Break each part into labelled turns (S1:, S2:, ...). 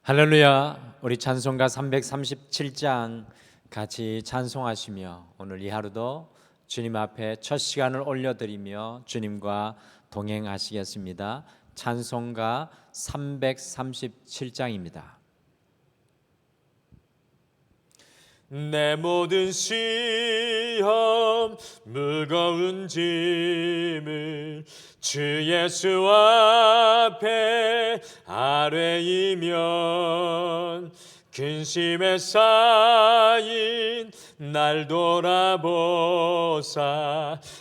S1: 할렐루야. 우리 찬송가 337장 같이 찬송하시며 오늘 이 하루도 주님 앞에 첫 시간을 올려드리며 주님과 동행하시겠습니다. 찬송가 337장입니다. 내 모든 시험 무거운 짐을 주 예수 앞에 아뢰이면 근심에 쌓인 날 돌아보사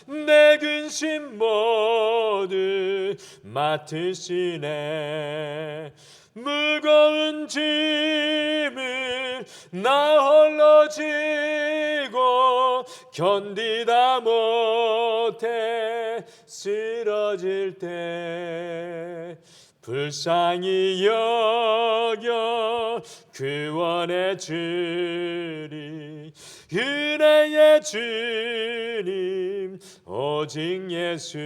S1: 내 근심 모두 맡으시네. 무거운 짐을 나 홀로 지고 견디다 못해 쓰러질 때 불쌍히 여겨 구원해 주리. 은혜의 주님 오직 예수.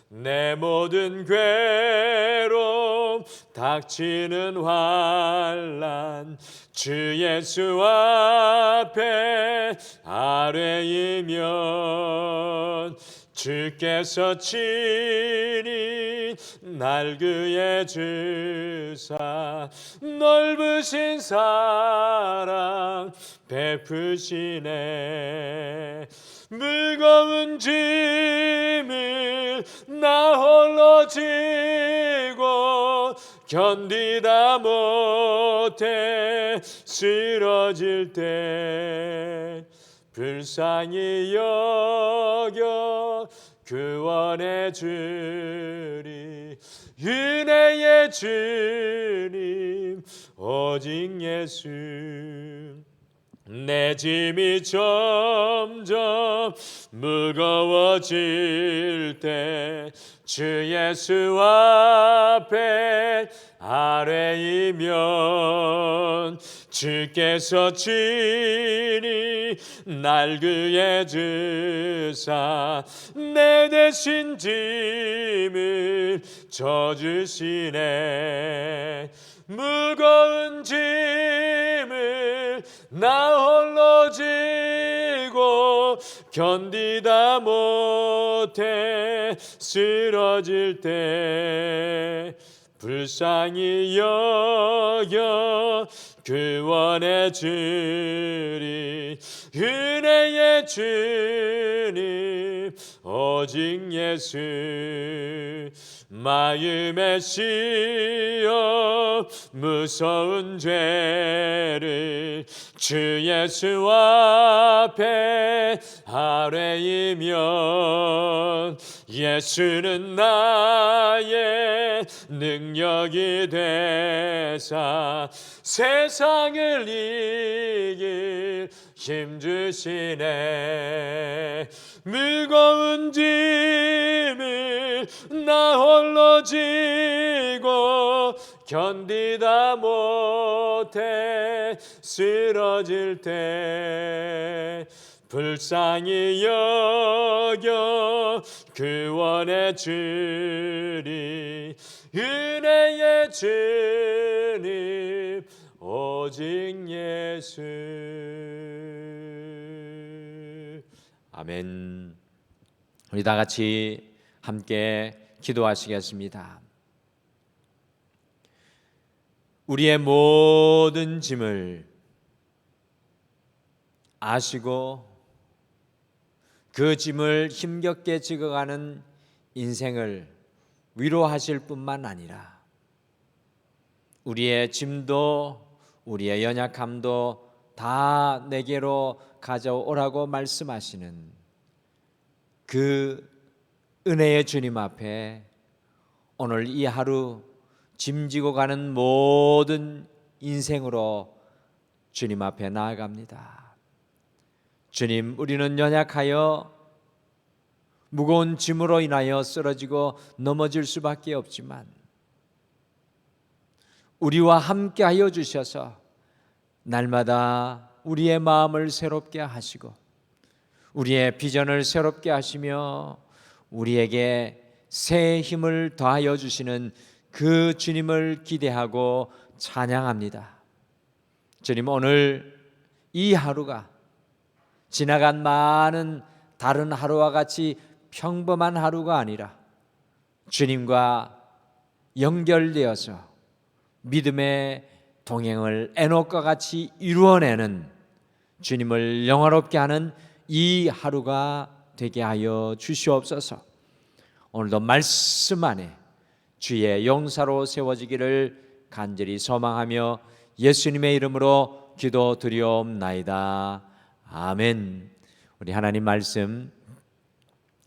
S1: 내 모든 괴로움 닥치는 환난 주 예수 앞에 아뢰이면 주께서 친히 날 구해 주사 넓으신 사랑 베푸시네. 무거운 짐을 나 홀로 지고 견디다 못해 쓰러질 때 불쌍히 여겨 구원해 주리. 은혜의 주님 오직 예수. 내 짐이 점점 무거워질 때 주 예수 앞에 아뢰이면 주께서 친히 날 구해 주사 내 대신 짐을 져주시네. 무거운 짐을 나 홀로 지고 견디다 못해 쓰러질 때 불쌍히 여겨 구원해 주리. 은혜의 주님 오직 예수. 마음에 씌어 무서운 죄를 주 예수 앞에 아뢰이면 예수는 나의 능력이 되사 세상을 이길 힘 주시네. 무거운 짐을 나 홀로 지고 견디다 못해 쓰러질 때 불쌍히 여겨 구원해 주리. 은혜의 주님 오직 예수. 아멘. 우리 다 같이 함께 기도하시겠습니다. 우리의 모든 짐을 아시고 그 짐을 힘겹게 지어가는 인생을 위로하실 뿐만 아니라 우리의 짐도 우리의 연약함도 다 내게로 가져오라고 말씀하시는 그 은혜의 주님 앞에 오늘 이 하루 짐지고 가는 모든 인생으로 주님 앞에 나아갑니다. 주님, 우리는 연약하여 무거운 짐으로 인하여 쓰러지고 넘어질 수밖에 없지만 우리와 함께 하여 주셔서 날마다 우리의 마음을 새롭게 하시고 우리의 비전을 새롭게 하시며 우리에게 새 힘을 더하여 주시는 그 주님을 기대하고 찬양합니다. 주님, 오늘 이 하루가 지나간 많은 다른 하루와 같이 평범한 하루가 아니라 주님과 연결되어서 믿음의 동행을 에녹과 같이 이루어내는, 주님을 영화롭게 하는 이 하루가 되게 하여 주시옵소서. 오늘도 말씀 안에 주의 용사로 세워지기를 간절히 소망하며 예수님의 이름으로 기도드리옵나이다. 아멘. 우리 하나님 말씀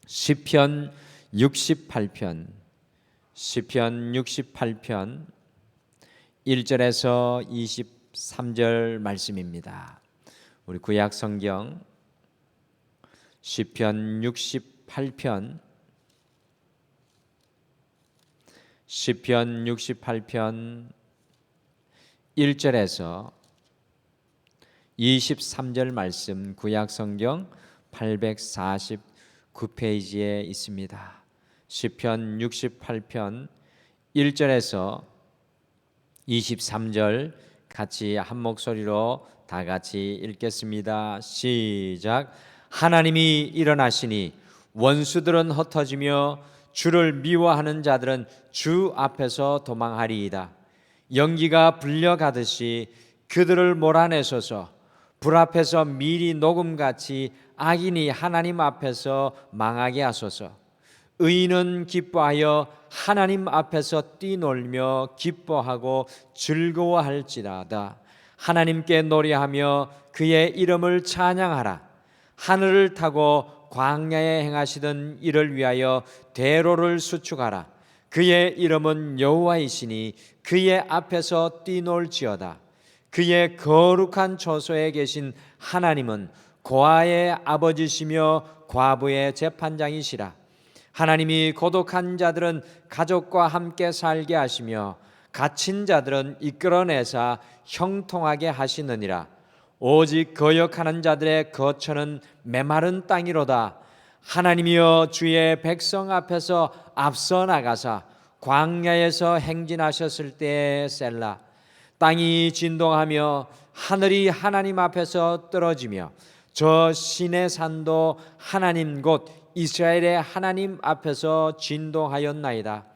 S1: 시편 68편 1절에서 23절 말씀입니다. 우리 구약 성경 시편 68편 1절에서 23절 말씀, 구약 성경 849페이지에 있습니다. 시편 68편 1절에서 23절 같이 한 목소리로 다 같이 읽겠습니다. 시작. 하나님이 일어나시니 원수들은 흩어지며 주를 미워하는 자들은 주 앞에서 도망하리이다. 연기가 불려가듯이 그들을 몰아내소서. 불 앞에서 밀이 녹음같이 악인이 하나님 앞에서 망하게 하소서. 의인은 기뻐하여 하나님 앞에서 뛰놀며 기뻐하고 즐거워할지라다. 하나님께 노래하며 그의 이름을 찬양하라. 하늘을 타고 광야에 행하시던 이를 위하여 대로를 수축하라. 그의 이름은 여호와이시니 그의 앞에서 뛰놀지어다. 그의 거룩한 처소에 계신 하나님은 고아의 아버지시며 과부의 재판장이시라. 하나님이 고독한 자들은 가족과 함께 살게 하시며 갇힌 자들은 이끌어내사 형통하게 하시느니라. 오직 거역하는 자들의 거처는 메마른 땅이로다. 하나님이여 주의 백성 앞에서 앞서 나가사 광야에서 행진하셨을 때에 셀라. 땅이 진동하며 하늘이 하나님 앞에서 떨어지며 저 시내 산도 하나님 곧 이스라엘의 하나님 앞에서 진동하였나이다.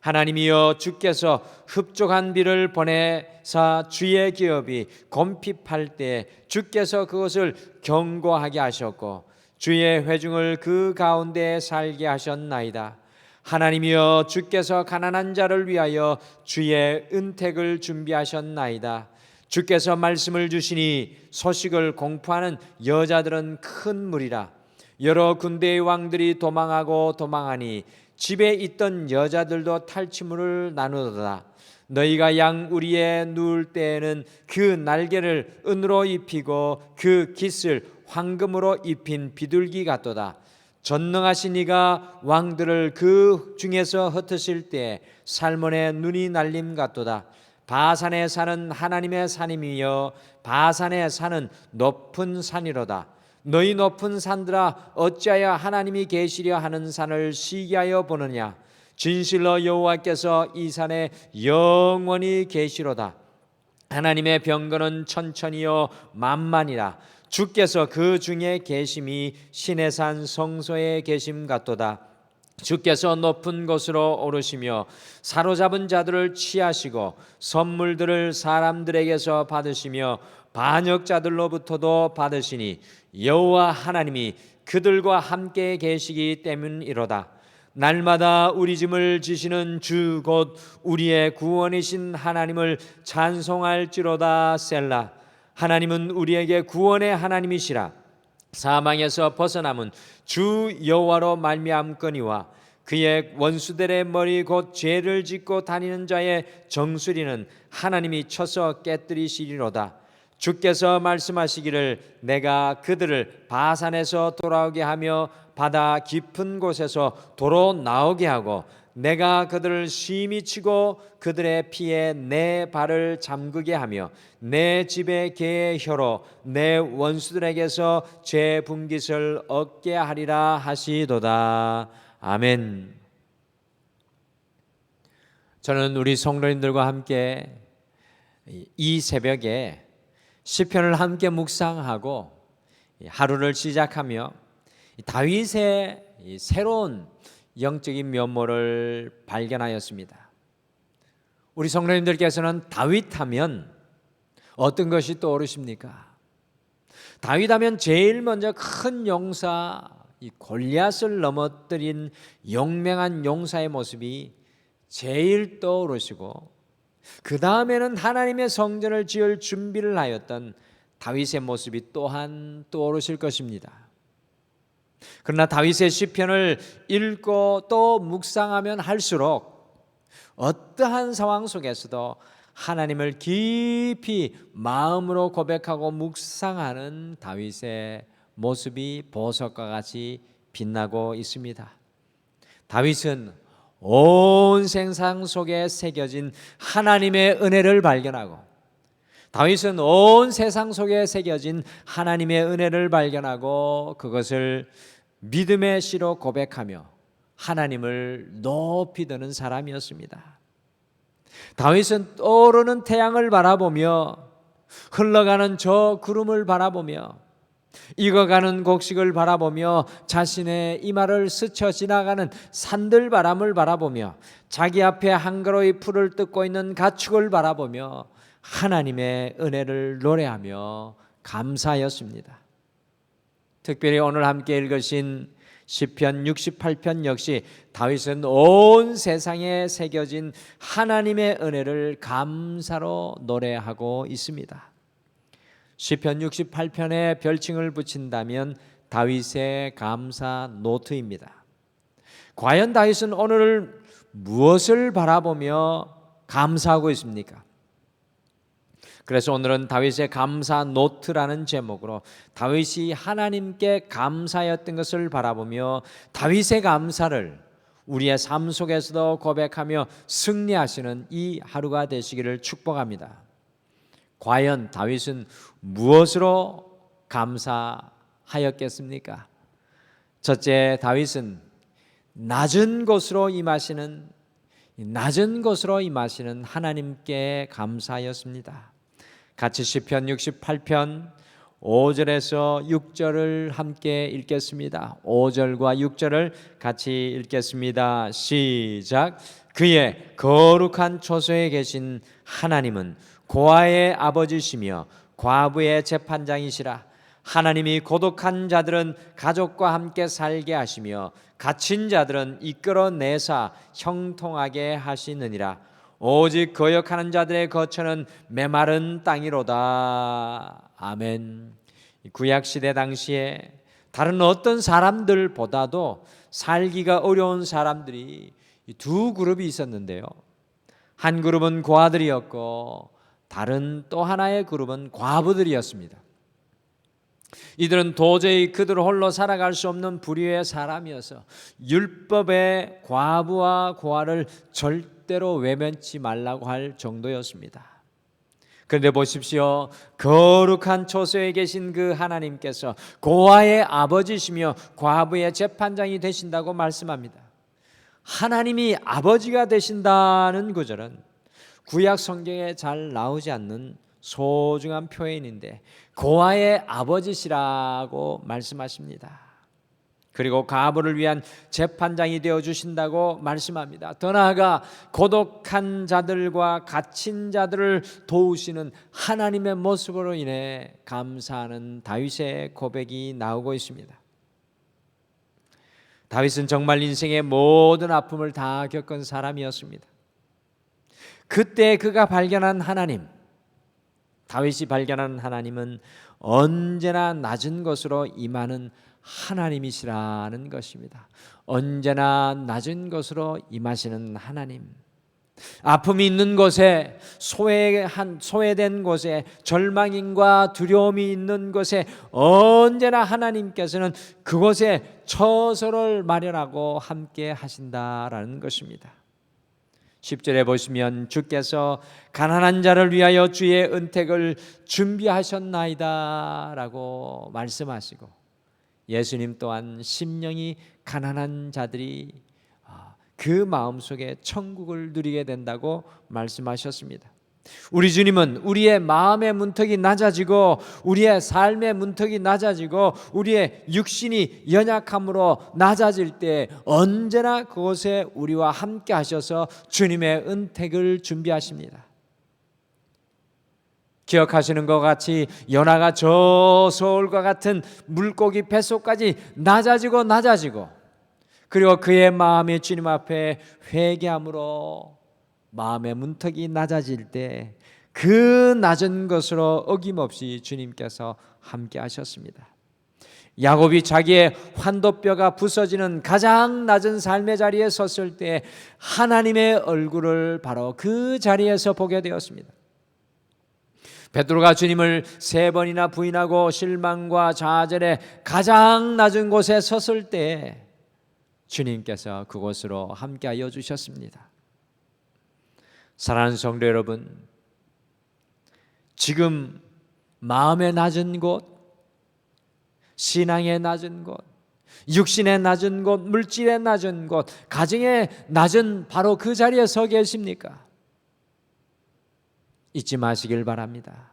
S1: 하나님이여 주께서 흡족한 비를 보내사 주의 기업이 곰핍할 때 주께서 그것을 견고하게 하셨고 주의 회중을 그 가운데 살게 하셨나이다. 하나님이여 주께서 가난한 자를 위하여 주의 은택을 준비하셨나이다. 주께서 말씀을 주시니 소식을 공포하는 여자들은 큰 무리라. 여러 군대의 왕들이 도망하고 도망하니 집에 있던 여자들도 탈취물을 나누더라. 너희가 양우리에 누울 때에는 그 날개를 은으로 입히고 그 깃을 황금으로 입힌 비둘기 같도다. 전능하신 이가 왕들을 그 중에서 흩으실 때 살몬의 눈이 날림 같도다. 바산에 사는 하나님의 산임이여 바산의 산은 높은 산이로다. 너희 높은 산들아 어찌하여 하나님이 계시려 하는 산을 시기하여 보느냐. 진실로 여호와께서 이 산에 영원히 계시로다. 하나님의 병거는 천천히요 만만이라. 주께서 그 중에 계심이 시내산 성소에 계심 같도다. 주께서 높은 곳으로 오르시며 사로잡은 자들을 취하시고 선물들을 사람들에게서 받으시며 반역자들로부터도 받으시니 여호와 하나님이 그들과 함께 계시기 때문이로다. 날마다 우리 짐을 지시는 주 곧 우리의 구원이신 하나님을 찬송할지로다. 셀라. 하나님은 우리에게 구원의 하나님이시라. 사망에서 벗어남은 주 여호와로 말미암거니와 그의 원수들의 머리 곧 죄를 짓고 다니는 자의 정수리는 하나님이 쳐서 깨뜨리시리로다. 주께서 말씀하시기를 내가 그들을 바산에서 돌아오게 하며 바다 깊은 곳에서 도로 나오게 하고 내가 그들을 심히 치고 그들의 피에 내 발을 잠그게 하며 내 집의 개의 혀로 내 원수들에게서 죄 분깃을 얻게 하리라 하시도다. 아멘. 저는 우리 성도님들과 함께 이 새벽에 시편을 함께 묵상하고 하루를 시작하며 다윗의 새로운 영적인 면모를 발견하였습니다. 우리 성도님들께서는 다윗하면 어떤 것이 떠오르십니까? 다윗하면 제일 먼저 큰 용사 이 골리앗을 넘어뜨린 용맹한 용사의 모습이 제일 떠오르시고, 그 다음에는 하나님의 성전을 지을 준비를 하였던 다윗의 모습이 또한 떠오르실 것입니다. 그러나 다윗의 시편을 읽고 또 묵상하면 할수록 어떠한 상황 속에서도 하나님을 깊이 마음으로 고백하고 묵상하는 다윗의 모습이 보석과 같이 빛나고 있습니다. 다윗은 온 세상 속에 새겨진 하나님의 은혜를 발견하고, 다윗은 온 세상 속에 새겨진 하나님의 은혜를 발견하고 그것을 믿음의 시로 고백하며 하나님을 높이 드는 사람이었습니다. 다윗은 떠오르는 태양을 바라보며, 흘러가는 저 구름을 바라보며, 익어가는 곡식을 바라보며, 자신의 이마를 스쳐 지나가는 산들바람을 바라보며, 자기 앞에 한 그루의 풀을 뜯고 있는 가축을 바라보며 하나님의 은혜를 노래하며 감사하였습니다. 특별히 오늘 함께 읽으신 시편 68편 역시 다윗은 온 세상에 새겨진 하나님의 은혜를 감사로 노래하고 있습니다. 시편 68편에 별칭을 붙인다면 다윗의 감사 노트입니다. 과연 다윗은 오늘 무엇을 바라보며 감사하고 있습니까? 그래서 오늘은 다윗의 감사 노트라는 제목으로 다윗이 하나님께 감사했던 것을 바라보며 다윗의 감사를 우리의 삶 속에서도 고백하며 승리하시는 이 하루가 되시기를 축복합니다. 과연 다윗은 무엇으로 감사하였겠습니까? 첫째, 다윗은 낮은 곳으로 임하시는 하나님께 감사하였습니다. 같이 시편 68편 5절에서 6절을 함께 읽겠습니다. 5절과 6절을 같이 읽겠습니다. 시작. 그의 거룩한 초소에 계신 하나님은 고아의 아버지시며 과부의 재판장이시라. 하나님이 고독한 자들은 가족과 함께 살게 하시며 갇힌 자들은 이끌어내사 형통하게 하시느니라. 오직 거역하는 자들의 거처는 메마른 땅이로다. 아멘. 구약시대 당시에 다른 어떤 사람들보다도 살기가 어려운 사람들이 두 그룹이 있었는데요, 한 그룹은 고아들이었고 다른 또 하나의 그룹은 과부들이었습니다. 이들은 도저히 그들 홀로 살아갈 수 없는 불의의 사람이어서 율법의 과부와 고아를 절대로 외면치 말라고 할 정도였습니다. 그런데 보십시오. 거룩한 초소에 계신 그 하나님께서 고아의 아버지시며 과부의 재판장이 되신다고 말씀합니다. 하나님이 아버지가 되신다는 구절은 구약 성경에 잘 나오지 않는 소중한 표현인데 고아의 아버지시라고 말씀하십니다. 그리고 과부를 위한 재판장이 되어주신다고 말씀합니다. 더 나아가 고독한 자들과 갇힌 자들을 도우시는 하나님의 모습으로 인해 감사하는 다윗의 고백이 나오고 있습니다. 다윗은 정말 인생의 모든 아픔을 다 겪은 사람이었습니다. 그때 그가 발견한 하나님, 다윗이 발견한 하나님은 언제나 낮은 곳으로 임하는 하나님이시라는 것입니다. 언제나 낮은 곳으로 임하시는 하나님. 아픔이 있는 곳에, 소외된 곳에, 절망인과 두려움이 있는 곳에 언제나 하나님께서는 그곳에 처소를 마련하고 함께 하신다라는 것입니다. 10절에 보시면 주께서 가난한 자를 위하여 주의 은택을 준비하셨나이다 라고 말씀하시고, 예수님 또한 심령이 가난한 자들이 그 마음속에 천국을 누리게 된다고 말씀하셨습니다. 우리 주님은 우리의 마음의 문턱이 낮아지고 우리의 삶의 문턱이 낮아지고 우리의 육신이 연약함으로 낮아질 때 언제나 그곳에 우리와 함께 하셔서 주님의 은택을 준비하십니다. 기억하시는 것 같이 요나가 저 서울과 같은 물고기 뱃속까지 낮아지고 그리고 그의 마음이 주님 앞에 회개함으로 마음의 문턱이 낮아질 때 그 낮은 것으로 어김없이 주님께서 함께 하셨습니다. 야곱이 자기의 환도뼈가 부서지는 가장 낮은 삶의 자리에 섰을 때 하나님의 얼굴을 바로 그 자리에서 보게 되었습니다. 베드로가 주님을 3번이나 부인하고 실망과 좌절의 가장 낮은 곳에 섰을 때 주님께서 그곳으로 함께하여 주셨습니다. 사랑하는 성도 여러분, 지금 마음의 낮은 곳, 신앙의 낮은 곳, 육신의 낮은 곳, 물질의 낮은 곳, 가정의 낮은 바로 그 자리에 서 계십니까? 잊지 마시길 바랍니다.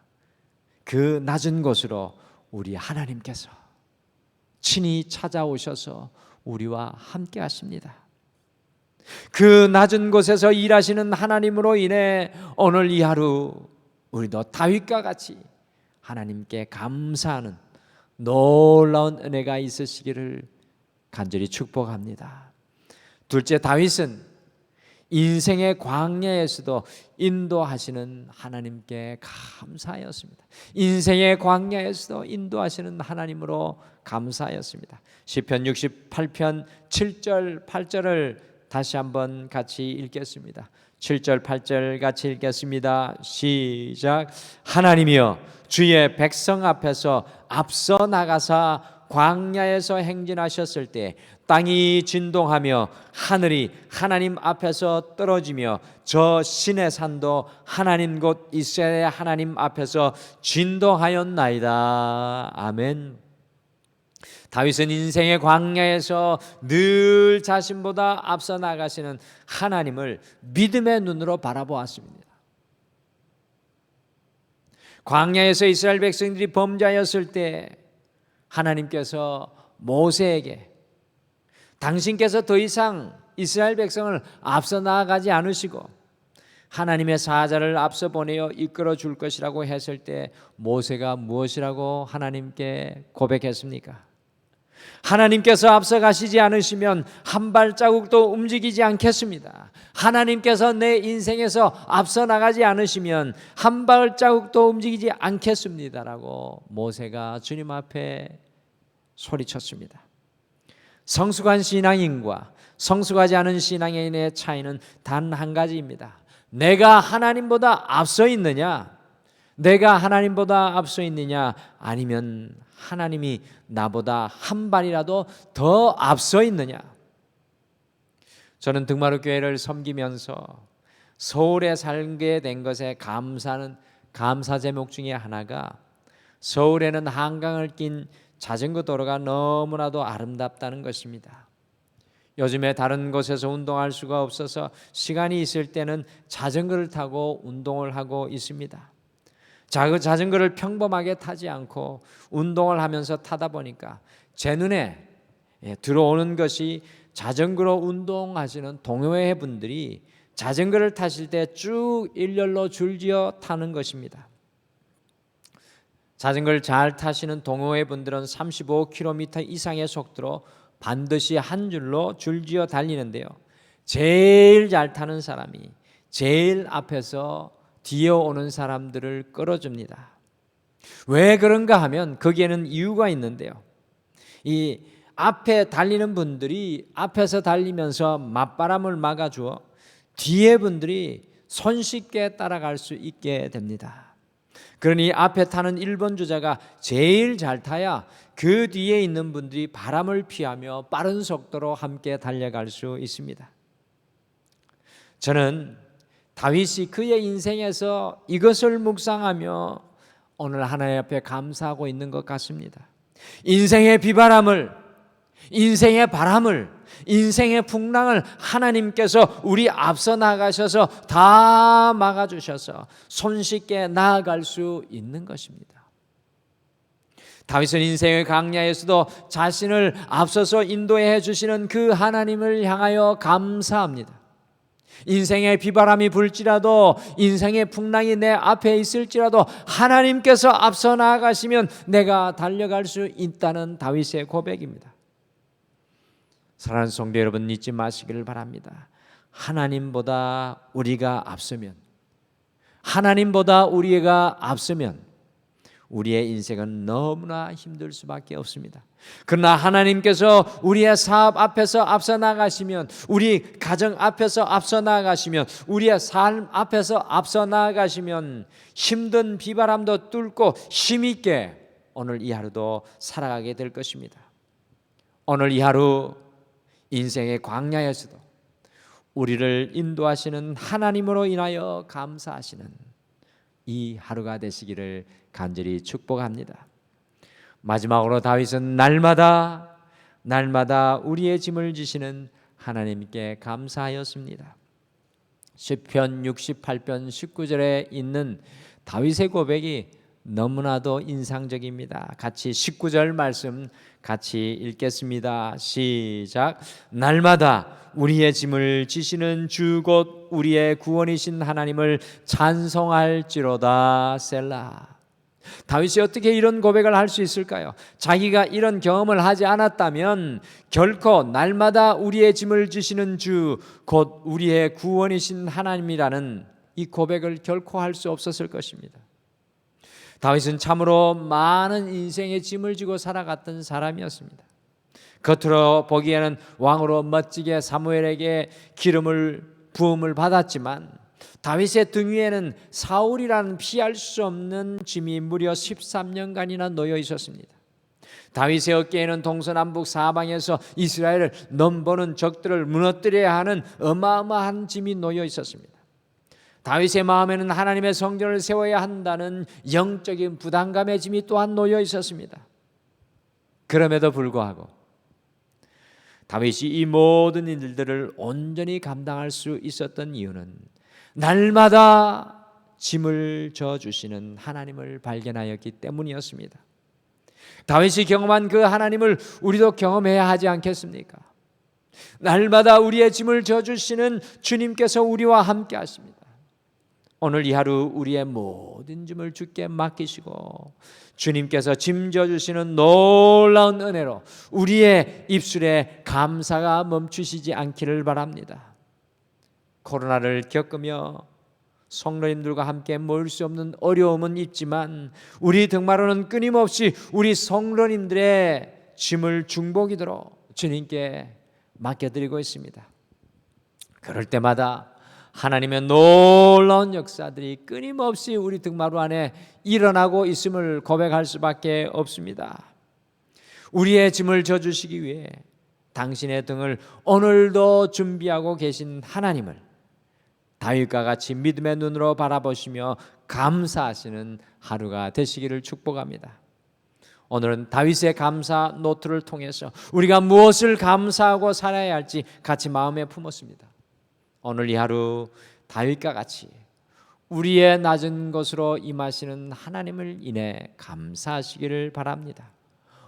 S1: 그 낮은 곳으로 우리 하나님께서 친히 찾아오셔서 우리와 함께 하십니다. 그 낮은 곳에서 일하시는 하나님으로 인해 오늘 이 하루 우리도 다윗과 같이 하나님께 감사하는 놀라운 은혜가 있으시기를 간절히 축복합니다. 둘째, 다윗은 인생의 광야에서도 인도하시는 하나님께 감사하였습니다. 인생의 광야에서도 인도하시는 하나님으로 감사하였습니다. 시편 68편 7절 8절을 다시 한번 같이 읽겠습니다. 7절 8절 같이 읽겠습니다. 시작. 하나님이여 주의 백성 앞에서 앞서 나가사 광야에서 행진하셨을 때 땅이 진동하며 하늘이 하나님 앞에서 떨어지며 저 신의 산도 하나님 곧 이스라엘의 하나님 앞에서 진동하였나이다. 아멘. 다윗은 인생의 광야에서 늘 자신보다 앞서 나가시는 하나님을 믿음의 눈으로 바라보았습니다. 광야에서 이스라엘 백성들이 범죄하였을 때 하나님께서 모세에게 당신께서 더 이상 이스라엘 백성을 앞서 나아가지 않으시고 하나님의 사자를 앞서 보내어 이끌어 줄 것이라고 했을 때 모세가 무엇이라고 하나님께 고백했습니까? 하나님께서 앞서 가시지 않으시면 한 발자국도 움직이지 않겠습니다. 하나님께서 내 인생에서 앞서 나가지 않으시면 한 발자국도 움직이지 않겠습니다라고 모세가 주님 앞에 소리쳤습니다. 성숙한 신앙인과 성숙하지 않은 신앙인의 차이는 단 한 가지입니다. 내가 하나님보다 앞서 있느냐? 내가 하나님보다 앞서 있느냐? 아니면 하나님이 나보다 한 발이라도 더 앞서 있느냐? 저는 등마루 교회를 섬기면서 서울에 살게 된 것에 감사하는 감사 제목 중에 하나가 서울에는 한강을 낀 자전거 도로가 너무나도 아름답다는 것입니다. 요즘에 다른 곳에서 운동할 수가 없어서 시간이 있을 때는 자전거를 타고 운동을 하고 있습니다. 그 자전거를 평범하게 타지 않고 운동을 하면서 타다 보니까 제 눈에 들어오는 것이 자전거로 운동하시는 동호회 분들이 자전거를 타실 때 쭉 일렬로 줄지어 타는 것입니다. 자전거를 잘 타시는 동호회 분들은 35km 이상의 속도로 반드시 한 줄로 줄지어 달리는데요. 제일 잘 타는 사람이 제일 앞에서 뒤에 오는 사람들을 끌어줍니다. 왜 그런가 하면 거기에는 이유가 있는데요. 이 앞에 달리는 분들이 앞에서 달리면서 맞바람을 막아주어 뒤에 분들이 손쉽게 따라갈 수 있게 됩니다. 그러니 앞에 타는 1번 주자가 제일 잘 타야 그 뒤에 있는 분들이 바람을 피하며 빠른 속도로 함께 달려갈 수 있습니다. 저는 다윗이 그의 인생에서 이것을 묵상하며 오늘 하나님 앞에 감사하고 있는 것 같습니다. 인생의 비바람을 인생의 바람을, 인생의 풍랑을 하나님께서 우리 앞서 나가셔서 다 막아주셔서 손쉽게 나아갈 수 있는 것입니다. 다윗은 인생의 광야에서도 자신을 앞서서 인도해 주시는 그 하나님을 향하여 감사합니다. 인생의 비바람이 불지라도, 인생의 풍랑이 내 앞에 있을지라도 하나님께서 앞서 나아가시면 내가 달려갈 수 있다는 다윗의 고백입니다. 사랑하는 성도 여러분, 잊지 마시기를 바랍니다. 하나님보다 우리가 앞서면, 하나님보다 우리가 앞서면 우리의 인생은 너무나 힘들 수밖에 없습니다. 그러나 하나님께서 우리의 사업 앞에서 앞서 나가시면, 우리 가정 앞에서 앞서 나가시면, 우리의 삶 앞에서 앞서 나가시면 힘든 비바람도 뚫고 힘있게 오늘 이 하루도 살아가게 될 것입니다. 오늘 이 하루 인생의 광야에서도 우리를 인도하시는 하나님으로 인하여 감사하시는 이 하루가 되시기를 간절히 축복합니다. 마지막으로 다윗은 날마다 우리의 짐을 지시는 하나님께 감사하였습니다. 시편 68편 19절에 있는 다윗의 고백이 너무나도 인상적입니다. 같이 19절 말씀 같이 읽겠습니다. 시작. 날마다 우리의 짐을 지시는 주 곧 우리의 구원이신 하나님을 찬송할지로다. 셀라. 다윗이 어떻게 이런 고백을 할 수 있을까요? 자기가 이런 경험을 하지 않았다면 결코 날마다 우리의 짐을 지시는 주 곧 우리의 구원이신 하나님이라는 이 고백을 결코 할 수 없었을 것입니다. 다윗은 참으로 많은 인생의 짐을 지고 살아갔던 사람이었습니다. 겉으로 보기에는 왕으로 멋지게 사무엘에게 부음을 받았지만 다윗의 등 위에는 사울이라는 피할 수 없는 짐이 무려 13년간이나 놓여 있었습니다. 다윗의 어깨에는 동서남북 사방에서 이스라엘을 넘보는 적들을 무너뜨려야 하는 어마어마한 짐이 놓여 있었습니다. 다윗의 마음에는 하나님의 성전을 세워야 한다는 영적인 부담감의 짐이 또한 놓여 있었습니다. 그럼에도 불구하고 다윗이 이 모든 일들을 온전히 감당할 수 있었던 이유는 날마다 짐을 져주시는 하나님을 발견하였기 때문이었습니다. 다윗이 경험한 그 하나님을 우리도 경험해야 하지 않겠습니까? 날마다 우리의 짐을 져주시는 주님께서 우리와 함께 하십니다. 오늘 이 하루 우리의 모든 짐을 주께 맡기시고 주님께서 짐 져주시는 놀라운 은혜로 우리의 입술에 감사가 멈추시지 않기를 바랍니다. 코로나를 겪으며 성도님들과 함께 모일 수 없는 어려움은 있지만 우리 등마루는 끊임없이 우리 성도님들의 짐을 중보기도록 주님께 맡겨드리고 있습니다. 그럴 때마다 하나님의 놀라운 역사들이 끊임없이 우리 등마루 안에 일어나고 있음을 고백할 수밖에 없습니다. 우리의 짐을 져주시기 위해 당신의 등을 오늘도 준비하고 계신 하나님을 다윗과 같이 믿음의 눈으로 바라보시며 감사하시는 하루가 되시기를 축복합니다. 오늘은 다윗의 감사 노트를 통해서 우리가 무엇을 감사하고 살아야 할지 같이 마음에 품었습니다. 오늘 이 하루 다윗과 같이 우리의 낮은 것으로 임하시는 하나님을 인해 감사하시기를 바랍니다.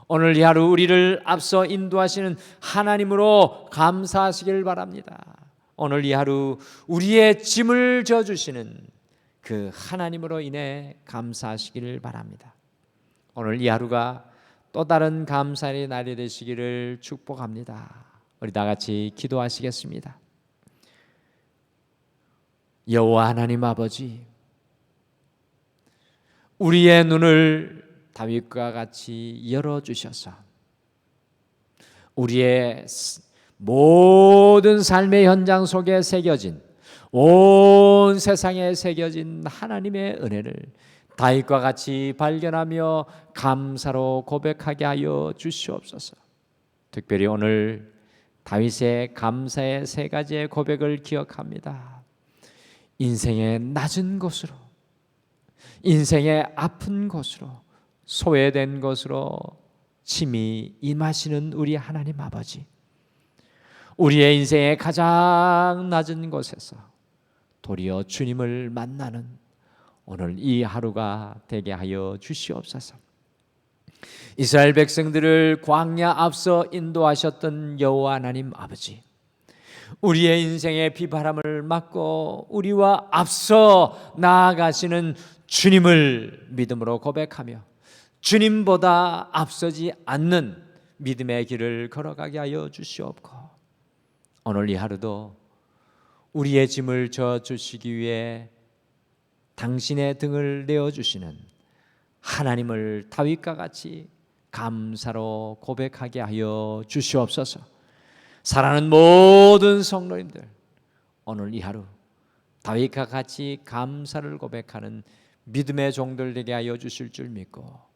S1: 오늘 이 하루 우리를 앞서 인도하시는 하나님으로 감사하시기를 바랍니다. 오늘 이 하루 우리의 짐을 져주시는 그 하나님으로 인해 감사하시기를 바랍니다. 오늘 이 하루가 또 다른 감사의 날이 되시기를 축복합니다. 우리 다 같이 기도하시겠습니다. 여호와 하나님 아버지, 우리의 눈을 다윗과 같이 열어주셔서 우리의 모든 삶의 현장 속에 새겨진, 온 세상에 새겨진 하나님의 은혜를 다윗과 같이 발견하며 감사로 고백하게 하여 주시옵소서. 특별히 오늘 다윗의 감사의 세 가지의 고백을 기억합니다. 인생의 낮은 곳으로, 인생의 아픈 곳으로, 소외된 곳으로 친히 임하시는 우리 하나님 아버지, 우리의 인생의 가장 낮은 곳에서 도리어 주님을 만나는 오늘 이 하루가 되게 하여 주시옵소서. 이스라엘 백성들을 광야 앞서 인도하셨던 여호와 하나님 아버지, 우리의 인생의 비바람을 막고 우리와 앞서 나아가시는 주님을 믿음으로 고백하며 주님보다 앞서지 않는 믿음의 길을 걸어가게 하여 주시옵고, 오늘 이 하루도 우리의 짐을 져주시기 위해 당신의 등을 내어주시는 하나님을 다윗과 같이 감사로 고백하게 하여 주시옵소서. 사랑하는 모든 성도님들, 오늘 이 하루 다윗과 같이 감사를 고백하는 믿음의 종들 되게 하여 주실 줄 믿고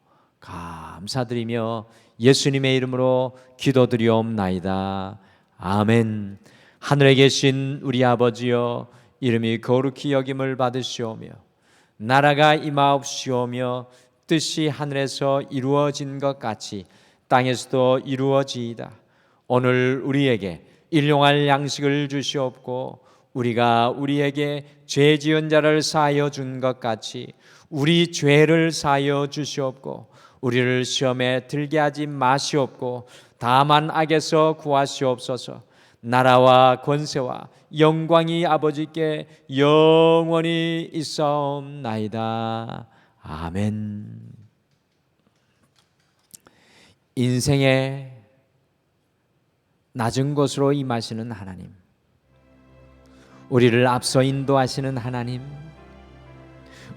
S1: 감사드리며 예수님의 이름으로 기도드리옵나이다. 아멘. 하늘에 계신 우리 아버지여, 이름이 거룩히 여김을 받으시오며 나라가 임하옵시오며 뜻이 하늘에서 이루어진 것 같이 땅에서도 이루어지이다. 오늘 우리에게 일용할 양식을 주시옵고 우리가 우리에게 죄 지은 자를 사하여 준 것 같이 우리 죄를 사하여 주시옵고 우리를 시험에 들게 하지 마시옵고 다만 악에서 구하시옵소서. 나라와 권세와 영광이 아버지께 영원히 있사옵나이다. 아멘. 인생의 낮은 곳으로 임하시는 하나님, 우리를 앞서 인도하시는 하나님,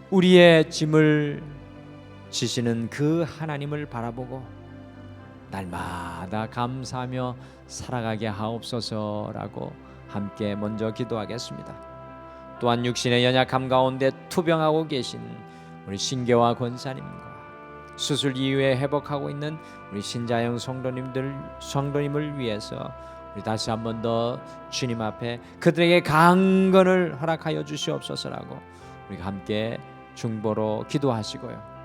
S1: 우리의 짐을 지시는 그 하나님을 바라보고 날마다 감사하며 살아가게 하옵소서라고 함께 먼저 기도하겠습니다. 또한 육신의 연약함 가운데 투병하고 계신 우리 신교와 권사님과 수술 이후에 회복하고 있는 우리 신자영 성도님을 위해서 우리 다시 한 번 더 주님 앞에 그들에게 강건을 허락하여 주시옵소서라고 우리가 함께 중보로 기도하시고요.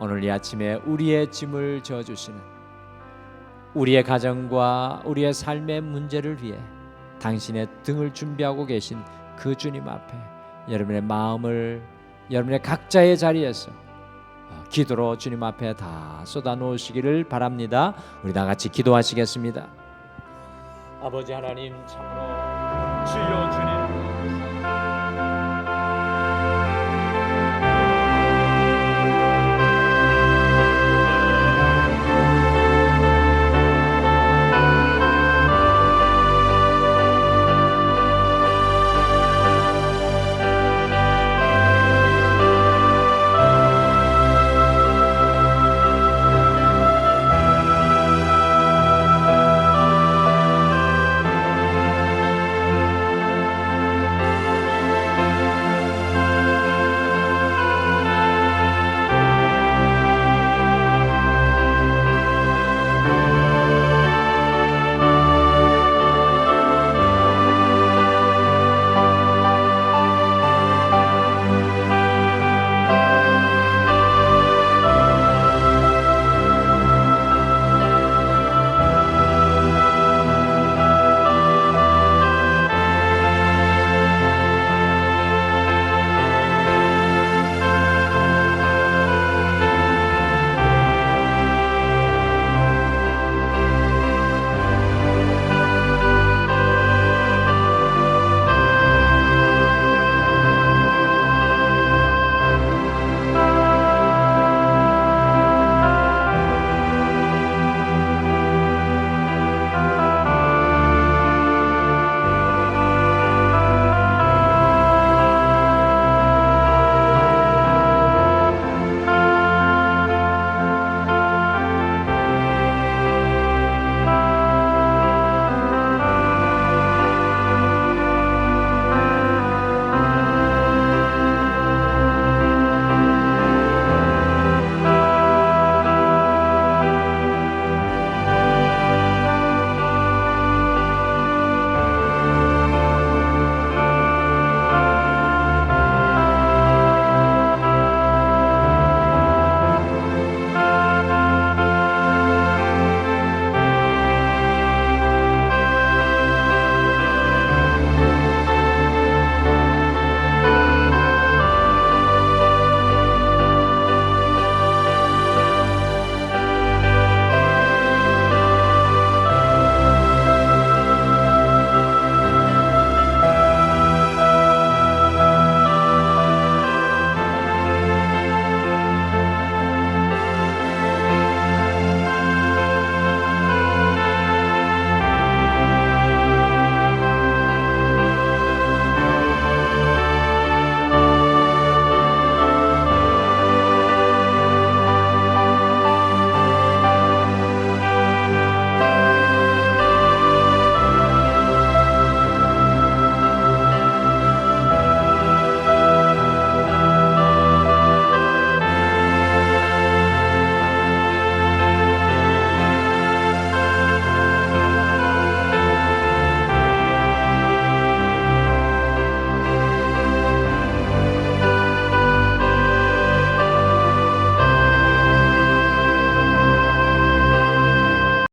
S1: 오늘 이 아침에 우리의 짐을 져주시는 우리의 가정과 우리의 삶의 문제를 위해 당신의 등을 준비하고 계신 그 주님 앞에 여러분의 마음을 여러분의 각자의 자리에서 기도로 주님 앞에 다 쏟아 놓으시기를 바랍니다. 우리 다 같이 기도하시겠습니다. 아버지 하나님, 참으로 주여 주님